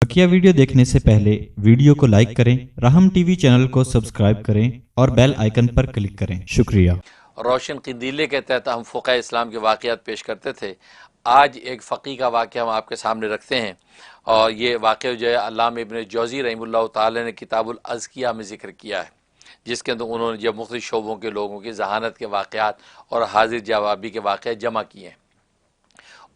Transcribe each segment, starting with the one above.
बकिया video देखने से पहले वीडियो को लाइक करें, राहम टीवी चैनल को सब्सक्राइब करें और बेल आइकन पर क्लिक करें। शुक्रिया। रोशन क़िंदीले के तहत हम फ़ुक़हा इस्लाम के वाक़यात पेश करते थे। आज एक फ़क़ी का वाक़या हम आपके सामने रखते हैं और ये वाक़या जो है अल्लामा इब्न जौज़ी रहमतुल्लाह ताला ने किताबुल अज़किया में ज़िक्र किया है, जिसके अंदर उन्होंने जब मुख्तलिफ़ शोबों के लोगों की ज़हानत के वाक़यात और हाजिर जवाबी के वाक़यात जमा किए हैं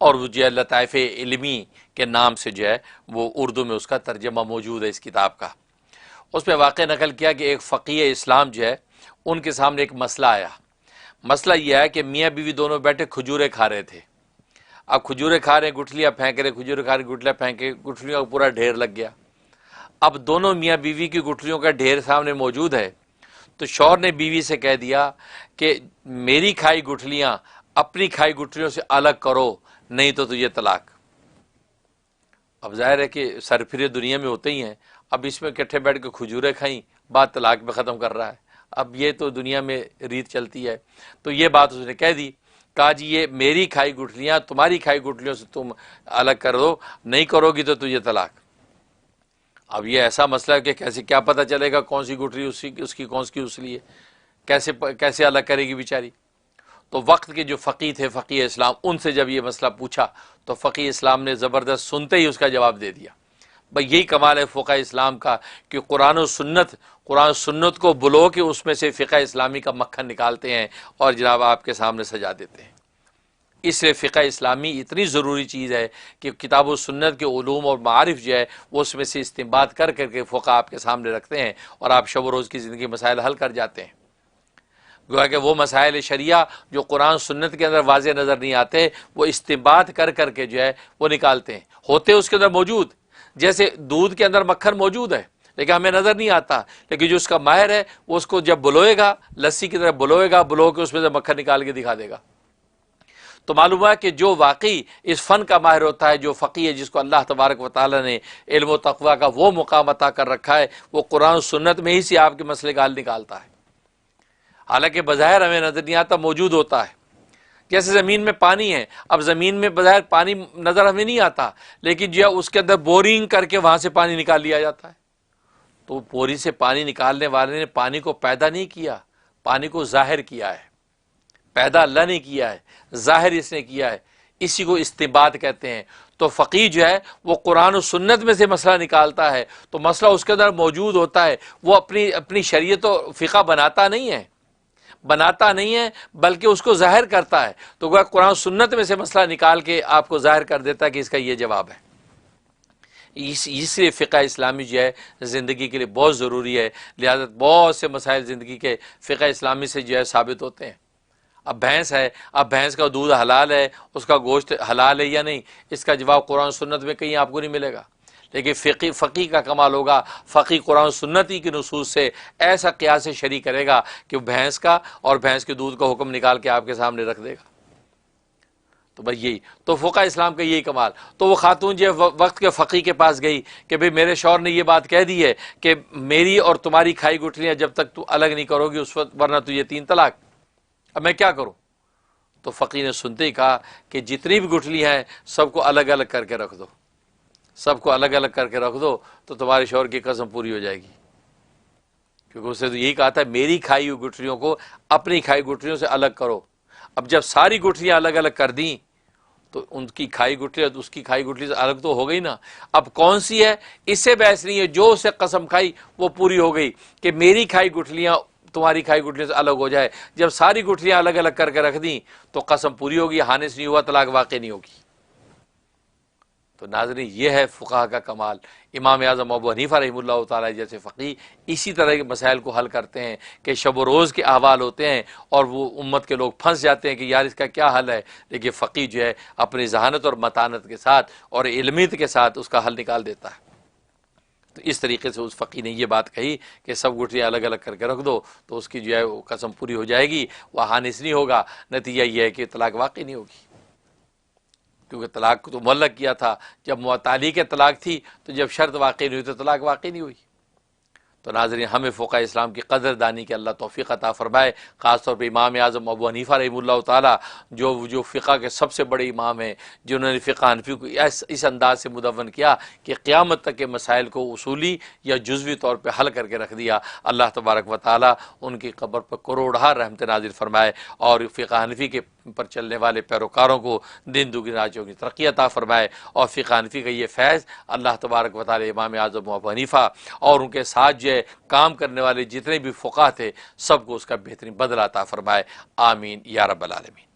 और वो जो है लताइफ़ इल्मी के नाम से जो है वो उर्दू में उसका तर्जमा मौजूद है इस किताब का। उस पर वाक़या नकल किया कि एक फ़क़ी इस्लाम जो है उनके सामने एक मसला आया। मसला यह है कि मियाँ बीवी दोनों बैठे खजूरें खा रहे थे। अब खजूरें खा रहे, गुठलियाँ फेंक रहे, खजूरें खा रहे, गुठलियाँ फेंके, गुठलियों का पूरा ढेर लग गया। अब दोनों मियाँ बीवी की गुठलियों का ढेर सामने मौजूद है, तो शौहर ने बीवी से कह दिया कि मेरी खाई गुठलियाँ अपनी खाई गुठलियों से अलग करो, नहीं तो तुझे तलाक। अब जाहिर है कि सरफिरे दुनिया में होते ही हैं। अब इसमें इकट्ठे बैठ के खजूरें खाई, बात तलाक में ख़त्म कर रहा है। अब ये तो दुनिया में रीत चलती है। तो ये बात उसने कह दी, कहा जी ये मेरी खाई गुठलियाँ तुम्हारी खाई गुठलियों से तुम अलग कर दो, नहीं करोगी तो तुझे तलाक। अब ये ऐसा मसला है कि कैसे क्या पता चलेगा कौन सी गुठली उसकी कौन सी उसकी है, कैसे अलग करेगी बेचारी। तो वक्त के जो फ़क़ी थे, फ़क़ी इस्लाम, उनसे जब ये मसला पूछा तो फ़क़ी इस्लाम ने ज़बरदस्त सुनते ही उसका जवाब दे दिया। भाई यही कमाल है फ़ुक़हा इस्लाम का कि कुरान सुन्नत को बुलो के उसमें से फ़िक़्ह इस्लामी का मक्खन निकालते हैं और जनाब आपके सामने सजा देते हैं। इसलिए फ़िक़्ह इस्लामी इतनी ज़रूरी चीज़ है कि किताब व सुन्नत के उलूम और मारिफ जो है वो उसमें से इस्तिंबात कर करके फ़ुक़हा आपके सामने रखते हैं और आप शब रोज़ की ज़िंदगी मसाइल हल कर जाते हैं। गोया कि वो मसाइल शरिया जो कुरान सुन्नत के अंदर वाज़ेह नज़र नहीं आते, वो इस्तिंबात कर करके जो है वो निकालते हैं। होते उसके अंदर मौजूद, जैसे दूध के अंदर मक्खन मौजूद है लेकिन हमें नज़र नहीं आता, लेकिन जो उसका माहिर है वो उसको जब बुलोएगा, लस्सी की तरह बुलोएगा, बुलो के उसमें से मक्खन निकाल के दिखा देगा। तो मालूम हुआ कि जो वाकई इस फ़न का माहिर होता है, जो फ़क़ी है, जिसको अल्लाह तबारक व तआला ने इल्म व तक़वा का वो मुकाम अता कर रखा है, वो कुरान सुन्नत में ही से आपके मसले का हल निकालता है। हालांकि बज़ाहिर हमें नज़र नहीं आता, मौजूद होता है। जैसे ज़मीन में पानी है, अब ज़मीन में बज़ाहिर पानी नज़र हमें नहीं आता, लेकिन जो है उसके अंदर बोरिंग करके वहाँ से पानी निकाल लिया जाता है। तो बोरी से पानी निकालने वाले ने पानी को पैदा नहीं किया, पानी को ज़ाहिर किया है। पैदा अल्लाह ने किया है, ज़ाहिर इसने किया है। इसी को इस्तिंबात कहते हैं। तो फ़क़ी जो है वो कुरान और सुन्नत में से मसला निकालता है, तो मसला उसके अंदर मौजूद होता है। वो अपनी शरीयत और फ़िक़्ह बनाता नहीं है बल्कि उसको ज़ाहिर करता है। तो वह कुरान सुन्नत में से मसला निकाल के आपको ज़ाहिर कर देता है कि इसका ये जवाब है। इसलिए फ़िक़्ह इस्लामी जो है ज़िंदगी के लिए बहुत ज़रूरी है। लिहाजा बहुत से मसाइल ज़िंदगी के फ़िक़्ह इस्लामी से जो है साबित होते हैं। अब भैंस है, अब भैंस का दूध हलाल है, उसका गोश्त हलाल है या नहीं, इसका जवाब कुरान सुन्नत में कहीं आपको नहीं मिलेगा। लेकिन फ़क़ी का कमाल होगा, फ़क़ी कुरान सुन्नती की नुसूस से ऐसा क़ियास शरी करेगा कि भैंस का और भैंस के दूध का हुक्म निकाल के आपके सामने रख देगा। तो भाई यही तो फ़ुक़हा इस्लाम का यही कमाल। तो वो खातून जो वक्त के फ़क़ी के पास गई कि भाई मेरे शौहर ने ये बात कह दी है कि मेरी और तुम्हारी खाई गुठलियाँ जब तक तू अलग नहीं करोगी उस वक्त, वरना तुझे 3 तलाक। अब मैं क्या करूँ? तो फ़क़ी ने सुनते ही कहा कि जितनी भी गुठलियाँ हैं सबको अलग अलग करके रख दो, सबको अलग अलग करके रख दो, तो तुम्हारे शौहर की कसम पूरी हो जाएगी। क्योंकि उसने तो यही कहा था मेरी खाई हुई गुठलियों को अपनी खाई गुठलियों से अलग करो। अब जब सारी गुठलियाँ अलग अलग कर दी तो उनकी खाई गुठली और उसकी खाई गुठली से अलग तो हो गई ना। अब कौन सी है इससे बहस नहीं है, जो उसे कसम खाई वो पूरी हो गई कि मेरी खाई गुठलियाँ तुम्हारी खाई गुठलियों से अलग हो जाए। जब सारी गुठलियाँ अलग अलग करके रख दी तो कसम पूरी होगी, हानिस नहीं हुआ, तलाक वाक़ई नहीं होगी। तो नाज़रीन ये है फ़ुक़हा का कमाल। इमाम आज़म अबू हनीफ़ा रहमतुल्लाह ताला जैसे फ़क़ी इसी तरह के मसाइल को हल करते हैं कि शब व रोज़ के अहवाल होते हैं और वो उम्मत के लोग फंस जाते हैं कि यार इसका क्या हल है। लेकिन फ़क़ी जो है अपनी ज़हानत और मतानत के साथ और इल्मियत के साथ उसका हल निकाल देता है। तो इस तरीके से उस फ़क़ी ने ये बात कही कि सब गुठलियाँ अलग अलग करके रख दो तो उसकी जो है वो कसम पूरी हो जाएगी, वह हानिस नहीं होगा। नतीजा ये है कि तलाक वाक़ई नहीं होगी, क्योंकि तलाक तो मुअल्लक़ किया था। जब तालीक़ तलाक थी तो जब शर्त वाक़ई नहीं हुई तो तलाक वाक़ई नहीं हुई। تو ناظرین ہمیں فقہ اسلام کی قدر دانی کے اللہ توفیق عطا فرمائے، خاص طور پہ امام اعظم ابو حنیفہ رحمہ اللہ تعالیٰ جو فقہ کے سب سے بڑے امام ہیں، جنہوں نے فقہ حنفی کو اس انداز سے مدون کیا کہ قیامت تک کے مسائل کو اصولی یا جزوی طور پہ حل کر کے رکھ دیا۔ اللہ تبارک و تعالیٰ ان کی قبر پر کروڑہا رحمت نازل فرمائے اور فقہ حنفی کے پر چلنے والے پیروکاروں کو دن دگنی رات چوگنی ترقی عطا فرمائے، اور فقہ حنفی کا یہ فیض اللہ تبارک و تعالی امام اعظم ابو حنیفہ اور ان کے ساتھ جو ہے کام کرنے والے جتنے بھی فقہ تھے سب کو اس کا بہترین بدلہ عطا فرمائے، آمین یا رب العالمین۔